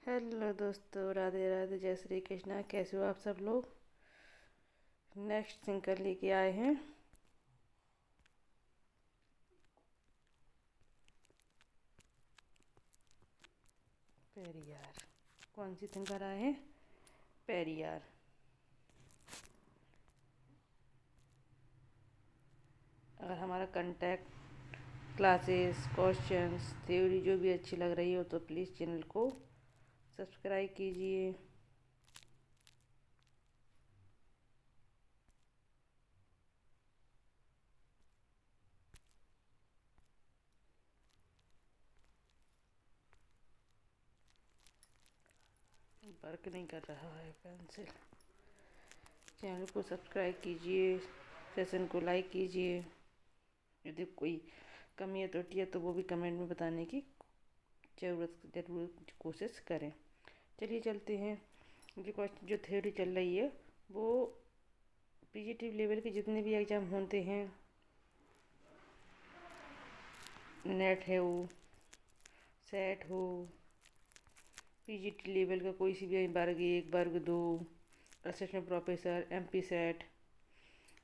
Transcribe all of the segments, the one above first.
Hello दोस्तों, राधे राधे, जय श्री कृष्णा। कैसे हो आप सब लोग। नेक्स्ट सिंगर लेके आए हैं। पेरियार। कौन सी सिंगर आए हैं? पेरियार। अगर हमारा कंटेक्ट, क्लासेस, क्वेश्चंस, थ्योरी जो भी अच्छी लग रही हो तो प्लीज़ चैनल को सब्सक्राइब कीजिए। वर्क नहीं कर रहा है पेंसिल। चैनल को सब्सक्राइब कीजिए, सेशन को लाइक कीजिए। यदि कोई कमी या त्रुटि है तो वो भी कमेंट में बताने की ज़रूर कोशिश करें। चलिए चलते हैं। जो थ्योरी चल रही है वो पीजीटी लेवल के जितने भी एग्ज़ाम होते हैं, नेट है वो, सेट हो, पीजीटी लेवल का कोई सी भी वर्ग 1, वर्ग 2, असिस्टेंट प्रोफेसर, एमपी सेट,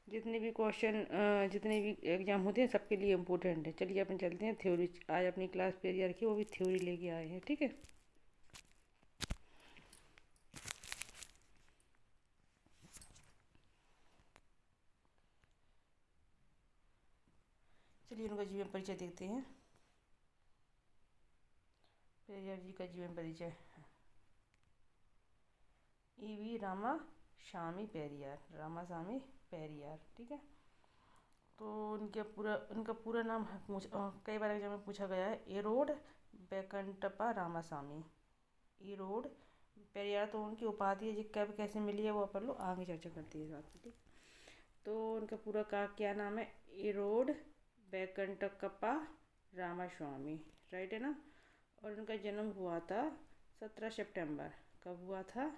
जितने भी क्वेश्चन, जितने भी एग्ज़ाम होते हैं सबके लिए इम्पोर्टेंट है। चलिए अपन चलते हैं थ्योरी। आज अपनी क्लास पेरियर की वो भी थ्योरी लेके आए हैं, ठीक है। चलिए उनका जीवन परिचय देखते हैं। पेरियर जी का जीवन परिचय। ईवी रामास्वामी पेरियार, रामास्वामी पेरियार, ठीक है। तो उनका पूरा नाम कई बार एग्जाम में पूछा गया है। एरोड वेंकटप्पा रामास्वामी। एरोड पेरियार तो उनकी उपाधि है, जी कब कैसे मिली है वो अपन लोग आगे चर्चा करते हैं इस बात पर, ठीक। तो उनका पूरा का क्या नाम है? एरोड वेंकटप्पा रामास्वामी, राइट है ना। और उनका जन्म हुआ था 17 सितंबर। कब हुआ था?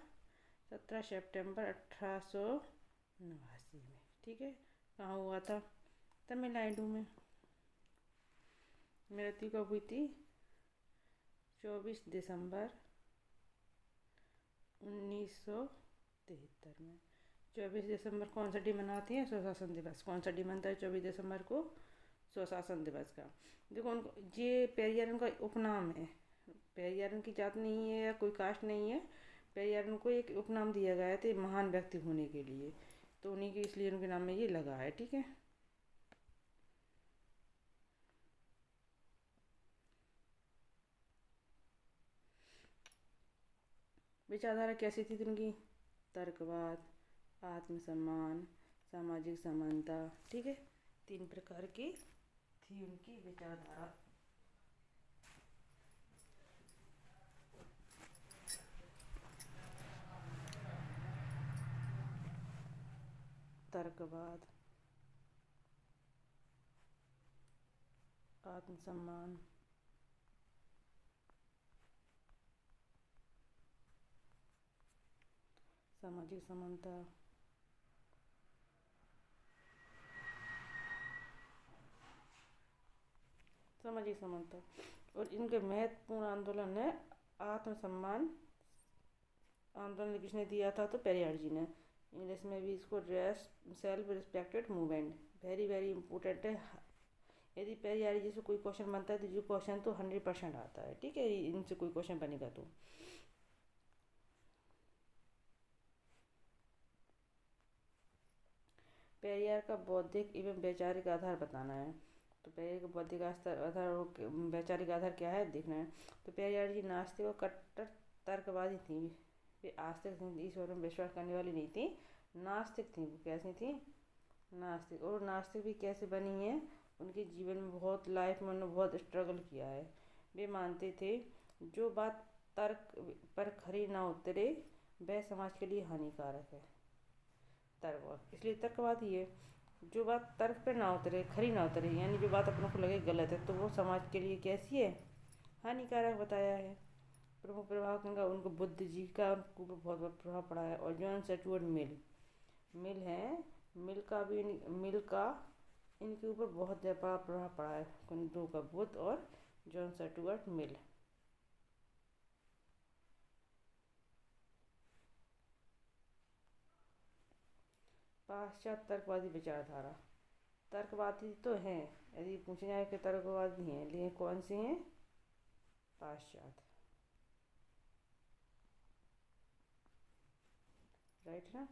17 सितंबर 1889 में, ठीक है। कहाँ हुआ था? तमिलनाडु में। मृत्यु कब हुई थी? 24 दिसंबर 1973 में। 24 दिसंबर कौन सा डे मनाते हैं? स्वशासन दिवस। कौन सा डे मनता है 24 दिसंबर को? स्वशासन दिवस का। देखो उनको ये पेरियार उनका उपनाम है। पेरियार उनकी जात नहीं है या कोई कास्ट नहीं है। पेरियार उनको एक उपनाम दिया गया था महान व्यक्ति होने के लिए, तो उन्हीं के इसलिए उनके नाम में ये लगा है, ठीक है। विचारधारा कैसी थी उनकी? तर्कवाद, आत्मसम्मान, सामाजिक समानता, ठीक है। 3 प्रकार की थी उनकी विचारधारा। तर्कवाद, आत्मसम्मान, सामाजिक समानता, सामाजिक समानता। और इनके महत्वपूर्ण आंदोलन है आत्मसम्मान आंदोलन। किसने दिया था? तो पेरियार जी ने। इंग्लिश में भी इसको self respected movement, very very important है। यदि पेरियार जी से कोई क्वेश्चन बनता है तो जो क्वेश्चन तो 100% आता है, ठीक है। इनसे कोई क्वेश्चन बनेगा तो पेरियार का बौद्धिक एवं वैचारिक आधार बताना है। तो पेरियार का बौद्धिक आधार और वैचारिक आधार क्या है देखना है। तो पेरियार जी नास्तिक और कट्टर तर्कवादी थी। वे आस्तिक थी, ईश्वर में विश्वास करने वाली नहीं थी, नास्तिक थी। वो कैसी थी? नास्तिक। और नास्तिक भी कैसे बनी है? उनके जीवन में बहुत, लाइफ में उन्होंने बहुत स्ट्रगल किया है। वे मानते थे जो बात तर्क पर खरी ना उतरे वह समाज के लिए हानिकारक है। तर्क इसलिए तर्कवादी है। जो बात तर्क पे ना उतरे, खरी ना उतरे, यानी जो बात अपनों को लगे गलत है तो वो समाज के लिए कैसी है? हानिकारक बताया है। प्रमुख प्रभाव उनका, उनको बुद्ध जी का उनको ऊपर बहुत बड़ा प्रभाव पड़ा है। और जॉन स्टुअर्ट मिल, मिल है, मिल का इनके ऊपर बहुत बड़ा प्रभाव पड़ा है। उन दो का, बुद्ध और जॉन स्टुअर्ट मिल। पाश्चात्य तर्कवादी विचारधारा। तर्कवादी तो हैं, यदि पूछा जाए कि तर्कवादी हैं, लेकिन कौन सी हैं? पाश्चात्य। राइट ना।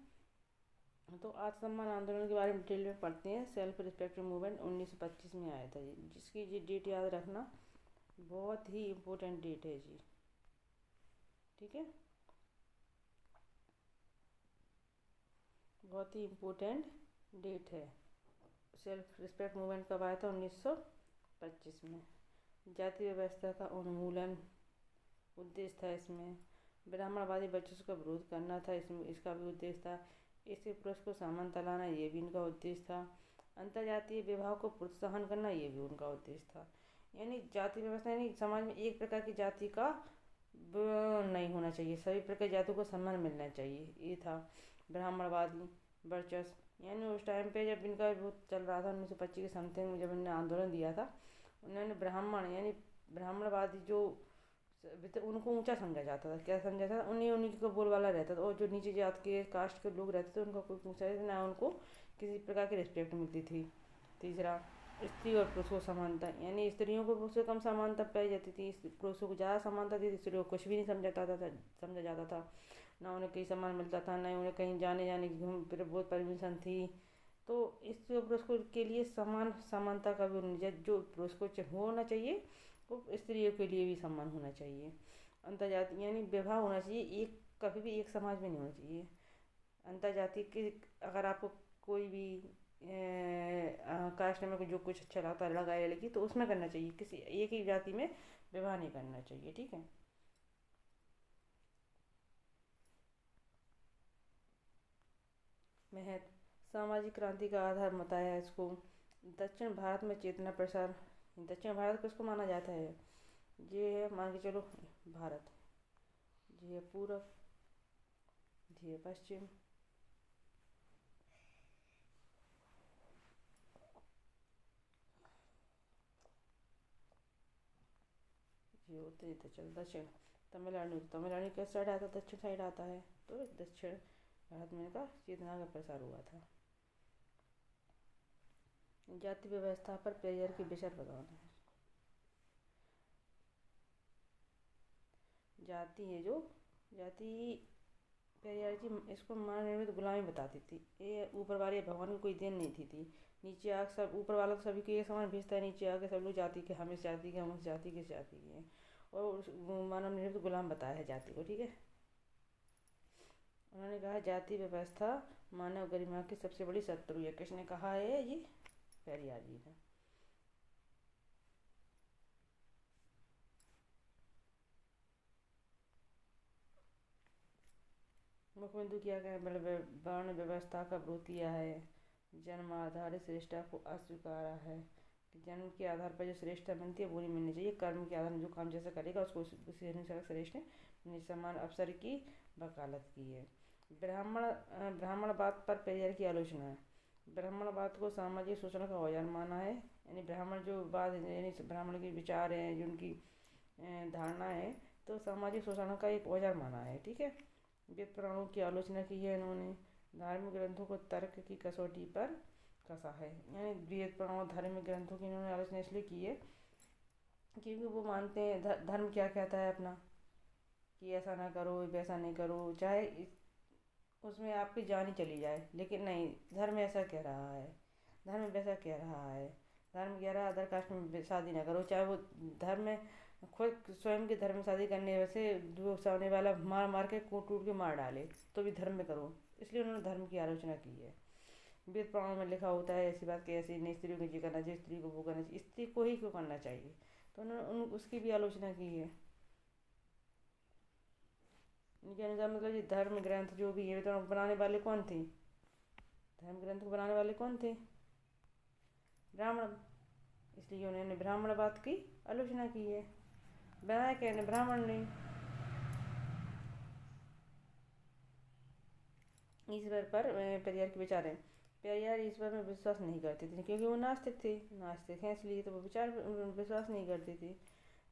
तो आत्मसम्मान आंदोलन के बारे में डिटेल में पढ़ते हैं। सेल्फ रिस्पेक्ट मूवमेंट 1925 में आया था जी, जिसकी जी डेट याद रखना, बहुत ही इम्पोर्टेंट डेट है जी। ठीक है, बहुत ही इम्पोर्टेंट डेट है। सेल्फ रिस्पेक्ट मूवमेंट कब आया था? 1925 में। जाति व्यवस्था का उन्मूलन उद्देश्य था इसमें। ब्राह्मणवादी वर्चस्व का विरोध करना था इसमें, इसका भी उद्देश्य था। स्त्री पुरुष को समानता लाना, ये भी इनका उद्देश्य था। अंतर्जातीय विवाह को प्रोत्साहन करना, ये भी उनका उद्देश्य था। यानी जाति व्यवस्था, यानी समाज में एक प्रकार की जाति का नहीं होना चाहिए, सभी प्रकार की जातियों को सम्मान मिलना चाहिए, ये था ब्राह्मणवादी वर्चस्व। यानी उस टाइम पे जब इनका वो चल रहा था 1925 के समथिंग में, जब इन्होंने आंदोलन दिया था, उन्होंने ब्राह्मण यानी ब्राह्मणवादी जो उनको ऊंचा समझा जाता था। क्या समझा था? उन्हीं को बोलबाला रहता था, और जो नीचे जात के कास्ट के लोग रहते थे उनका कोई पूछा ना, उनको किसी प्रकार की रिस्पेक्ट मिलती थी। तीसरा, स्त्री और पुरुष को समानता, यानी स्त्रियों को पुरुष से कम समानता पाई जाती थी, पुरुषों को ज़्यादा समानता थी, स्त्रियों को कुछ भी नहीं समझा जाता था। ना उन्हें कहीं सम्मान मिलता था, ना उन्हें कहीं जाने की फिर बहुत परमिशन थी। तो स्त्री और पुरुष को के लिए समानता का भी होना चाहिए, जो पुरुष को होना चाहिए वो स्त्रियों के लिए भी सम्मान होना चाहिए। अंतर्जातीय यानी विवाह होना चाहिए, एक कभी भी एक समाज में नहीं होना चाहिए। अंतर्जातीय के अगर आपको कोई भी कास्ट में जो कुछ अच्छा लगता है, लगा या लगी, तो उसमें करना चाहिए, किसी एक ही जाति में विवाह नहीं करना चाहिए। ठीक है। महत्व, सामाजिक क्रांति का आधार बताया इसको। दक्षिण भारत में चेतना प्रसार, दक्षिण भारत किसको माना जाता है? ये है, मान के चलो, भारत। ये है पूरब, ये है पश्चिम, ये उत्तरी, दक्षिण। दक्षिण तमिलनाडु किस साइड आता है? दक्षिण साइड आता है। तो दक्षिण भारत में इनका चेतना का प्रसार हुआ था। जाति व्यवस्था पर पेरियर के विचार बताना है। जाति है जो जाति, पेरियर जी इसको मानव निर्मित गुलामी बताती थी। ये ऊपर वाले भगवान की कोई देन नहीं थी। नीचे आके सब, ऊपर वाला तो सभी को एक समान भेजता है, नीचे आके सब लोग जाति के, हम इस जाति के, हम उस जाति के, इस जाति के हैं, और मानव निर्मित गुलाम बताया है जाति को। ठीक है। उन्होंने कहा जाति व्यवस्था मानव गरिमा की सबसे बड़ी शत्रु है। किसने कहा है? ये पेरियार जी ने। मुख्यमंत्री क्या कहें? वर्ण व्यवस्था का विरोध किया है। जन्म आधारित श्रेष्ठता को अस्वीकार है, कि जन्म के आधार पर जो श्रेष्ठता बनती है वो नहीं मिलनी चाहिए। कर्म के आधार में जो काम जैसा करेगा उसको उसी अनुसार श्रेष्ठ समान अवसर की वकालत की है। ब्राह्मणवाद पर पेरियार की आलोचना है। ब्राह्मणवाद को सामाजिक शोषण का औजार माना है। यानी ब्राह्मण जो बात, यानी ब्राह्मण के विचार हैं, जो उनकी धारणा है, तो सामाजिक शोषण का एक औजार माना है। ठीक है। वेद पुराणों की आलोचना की है इन्होंने। धार्मिक ग्रंथों को तर्क की कसौटी पर कसा है। यानी वेद पुराणों धार्मिक ग्रंथों की इन्होंने आलोचना इसलिए की है क्योंकि वो मानते हैं धर्म क्या कहता है अपना, कि ऐसा ना करो, वैसा नहीं करो, चाहे उसमें आपकी जान ही चली जाए, लेकिन नहीं, धर्म ऐसा कह रहा है, धर्म वैसा कह रहा है। धर्म कह रहा है अदर कास्ट में शादी ना करो, चाहे वो धर्म में खुद स्वयं के धर्म में शादी करने वैसे जो सामने वाला मार मार के कूट टूट के मार डाले तो भी धर्म में करो, इसलिए उन्होंने धर्म की आलोचना की है। वेद पुराणों में लिखा होता है ऐसी बात कि ऐसी नहीं, स्त्री को ये करना चाहिए, स्त्री को वो करना चाहिए, स्त्री को ही क्यों करना चाहिए, तो उन्होंने उसकी भी आलोचना की है। इनके अनुसार मतलब ये धर्म ग्रंथ जो भी है तो बनाने वाले कौन थे? धर्म ग्रंथ को बनाने वाले कौन थे? ब्राह्मण। इसलिए उन्होंने ब्राह्मणवाद की आलोचना की है। बनाया क्या ने? ब्राह्मण ने। ईश्वर पर पेरियार के विचार हैं। पेरियार ईश्वर में विश्वास नहीं करते थे क्योंकि वो नास्तिक थे, नास्तिक हैं इसलिए तो वो विश्वास नहीं करते थे।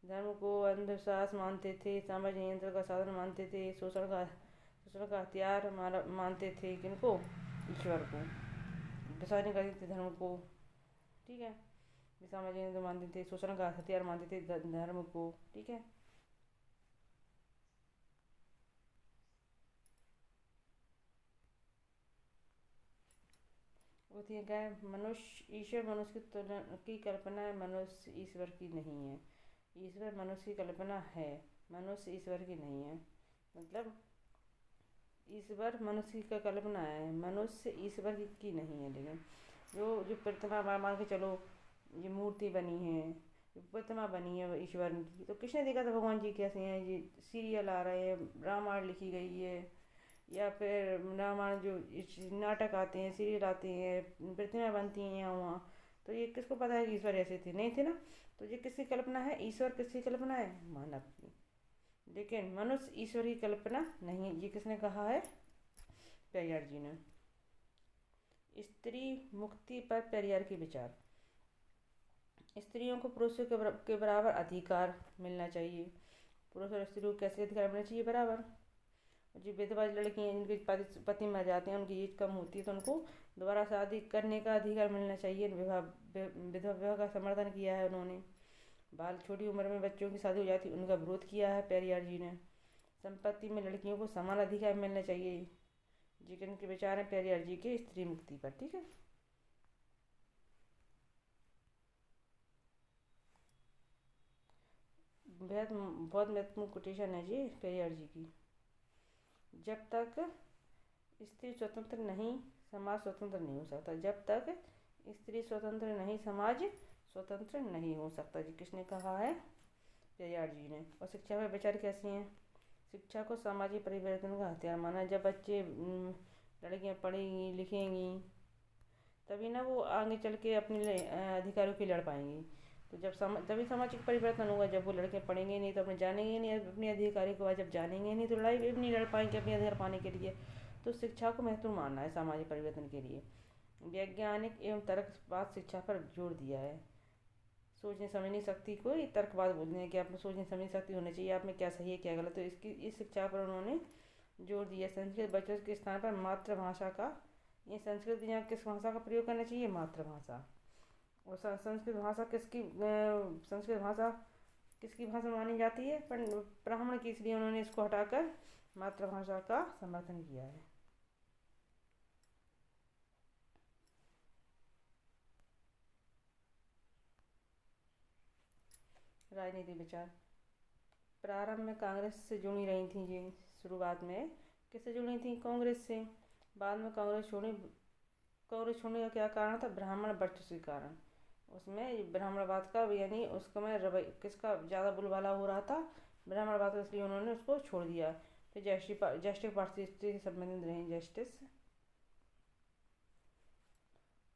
धर्म को अंधविश्वास मानते थे, सामाजिक नियंत्रण का साधन मानते थे, शोषण का हथियार मानते थे। किनको? ईश्वर को, विसर्जन करते थे धर्म को। ठीक है, विसर्जन तो मानते थे, शोषण का हथियार मानते थे धर्म को। ठीक है, वो थी क्या, मनुष्य ईश्वर मनुष्य की तुलना की कल्पना है, मनुष्य ईश्वर की नहीं है। ईश्वर मनुष्य की कल्पना है, मनुष्य ईश्वर की नहीं है। मतलब ईश्वर मनुष्य की कल्पना है, मनुष्य ईश्वर की नहीं है। लेकिन जो प्रतिमा मान के चलो, ये मूर्ति बनी है, जो प्रतिमा बनी है वो ईश्वर की, तो किसने देखा था भगवान जी कैसे हैं? ये सीरियल आ रहे हैं, रामायण लिखी गई है, या फिर रामायण जो नाटक आते हैं, सीरियल आते हैं, प्रतिमा बनती हैं यहाँ वहाँ, तो ये किसको पता है कि ईश्वर ऐसे थे? नहीं थे ना। तो ये किसकी कल्पना है? ईश्वर किसकी कल्पना है? मानव की। लेकिन मनुष्य ईश्वर की कल्पना नहीं है, ये किसने कहा है? पेरियार जी ने। स्त्री मुक्ति पर पेरियार के विचार। स्त्रियों को पुरुषों के बराबर अधिकार मिलना चाहिए। पुरुष और स्त्री को कैसे अधिकार मिलना चाहिए? बराबर। जो विधवा लड़की हैं, जिनके पति मर जाते हैं, उनकी एज कम होती है, तो उनको दोबारा शादी करने का अधिकार मिलना चाहिए। विधवा विवाह का समर्थन किया है उन्होंने। बाल छोटी उम्र में बच्चों की शादी हो जाती है, उनका विरोध किया है पेरियार जी ने। संपत्ति में लड़कियों को समान अधिकार मिलना चाहिए। जी के विचार हैं पेरियार जी के स्त्री मुक्ति पर। ठीक है, बेहद बहुत महत्वपूर्ण कोटेशन है जी पेरियार जी की। जब तक स्त्री स्वतंत्र नहीं, समाज स्वतंत्र नहीं हो सकता। जब तक स्त्री स्वतंत्र नहीं, समाज स्वतंत्र नहीं हो सकता। जी किसने कहा है? पेरियार जी ने। और शिक्षा पर विचार कैसे हैं? शिक्षा को सामाजिक परिवर्तन का हथियार माना। जब बच्चे लड़कियां पढ़ेंगी लिखेंगी, तभी ना वो आगे चल के अपने अधिकारों के लड़ पाएंगी। तो तभी सामाजिक परिवर्तन होगा, जब वो लड़के पढ़ेंगे नहीं तो अपने जानेंगे नहीं अपने अधिकारों को। जब जानेंगे नहीं तो लड़ाई भी नहीं लड़ पाएंगे अपने अधिकार पाने के लिए। तो शिक्षा को महत्वपूर्ण मानना है सामाजिक परिवर्तन के लिए। वैज्ञानिक एवं तर्कवाद शिक्षा पर जोर दिया है। सोचने समझने शक्ति को ही तर्कवाद बोलते हैं, कि आप में सोचने समझने शक्ति होनी चाहिए, आप में क्या सही है क्या गलत। तो इस शिक्षा पर उन्होंने जोर दिया। संस्कृत बच्चों के स्थान पर मातृभाषा का, ये संस्कृत यहाँ किस भाषा का प्रयोग करना चाहिए? मातृभाषा। और संस्कृत भाषा संस्कृत भाषा किसकी भाषा मानी जाती है? ब्राह्मण की, इसलिए उन्होंने इसको हटाकर मातृभाषा का समर्थन किया है। राजनीति विचार। प्रारंभ में कांग्रेस से जुड़ी रही थी ये। शुरुआत में किससे जुड़ी थी? कांग्रेस से। बाद में कांग्रेस छोड़ने का क्या कारण था? ब्राह्मण वर्चस्व के कारण। उसमें ब्राह्मणवाद का, यानी उसका में किसका ज़्यादा बोलबाला हो रहा था? ब्राह्मणवाद का, इसलिए उन्होंने उसको छोड़ दिया। फिर जस्टिस पार्टी से संबंधित रहे। जस्टिस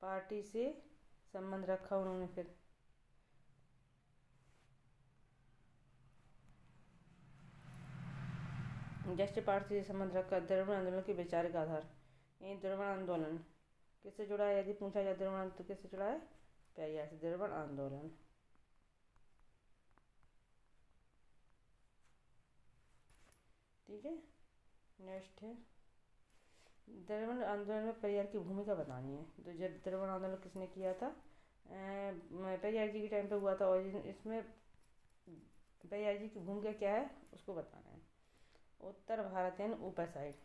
पार्टी से संबंध रखा उन्होंने। फिर जस्टिस पार्टी से संबंध रखा। द्रविड़ आंदोलन के विचार का आधार। ये द्रविड़ आंदोलन किससे जुड़ा है? यदि पूछा जाए द्रविड़ आंदोलन तो किससे जुड़ा है? पेरियार से। द्रविड़ आंदोलन। ठीक है, नेक्स्ट है द्रविड़ आंदोलन में पेरियार की भूमिका बतानी है। तो जब द्रविड़ आंदोलन किसने किया था? पेरियार जी के टाइम पे हुआ था। और इसमें पेरियार जी की भूमिका क्या है उसको बताना है। उत्तर भारत यानी ऊपर साइड,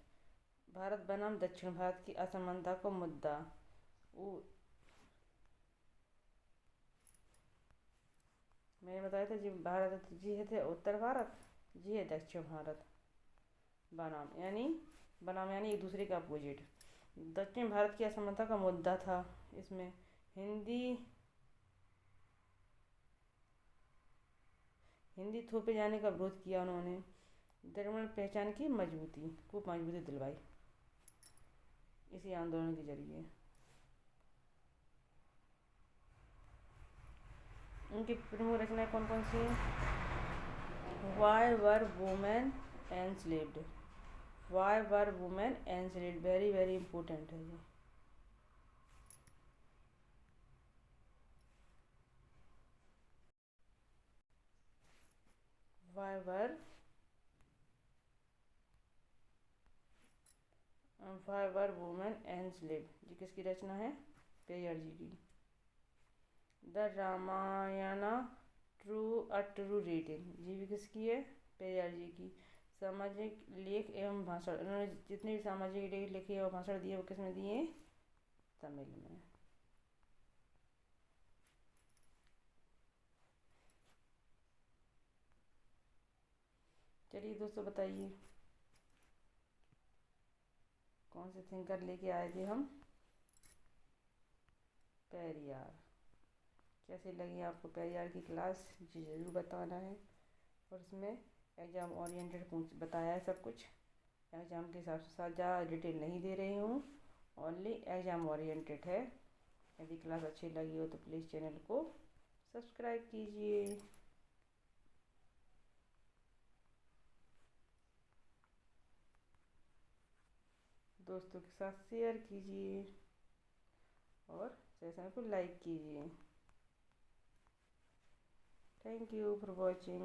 भारत बनाम दक्षिण भारत की असमानता को मुद्दा। मैंने बताया था जी, भारत जी है उत्तर भारत, जी है दक्षिण भारत। बनाम यानी एक दूसरे का अपोजिट। दक्षिण भारत की असमानता का मुद्दा था। इसमें हिंदी हिंदी थोपे जाने का विरोध किया उन्होंने। द्रविड़ पहचान की मजबूती को मजबूती दिलवाई इसी आंदोलन के जरिए। उनकी प्रमुख रचनाएं कौन कौन सी हैं? Why were women enslaved. Why were women enslaved, very very important है ये। वाई वर फाइवर वुमेन एंड स्लेव, जी किसकी रचना है? पेरियार जी की। द रामायणा ट्रू रीडिंग, जी भी किसकी है? पेरियार जी की। सामाजिक लेख एवं भाषण, उन्होंने जितने भी सामाजिक लेख लिखे और भाषण दिए वो किसमें दिए? तमिल में। चलिए दोस्तों बताइए कौन से थिंकर लेके आए थे हम? पेरियार। कैसे लगी आपको पेरियार की क्लास? जी ज़रूर बताना है। और उसमें एग्ज़ाम ओरिएंटेड पूछ बताया है सब कुछ। एग्ज़ाम के हिसाब से साथ ज़्यादा डिटेल नहीं दे रही हूँ, ओनली एग्ज़ाम ओरिएंटेड है। यदि क्लास अच्छी लगी हो तो प्लीज़ चैनल को सब्सक्राइब कीजिए। दोस्तों के साथ शेयर कीजिए और सेशन को लाइक कीजिए। Thank you for watching.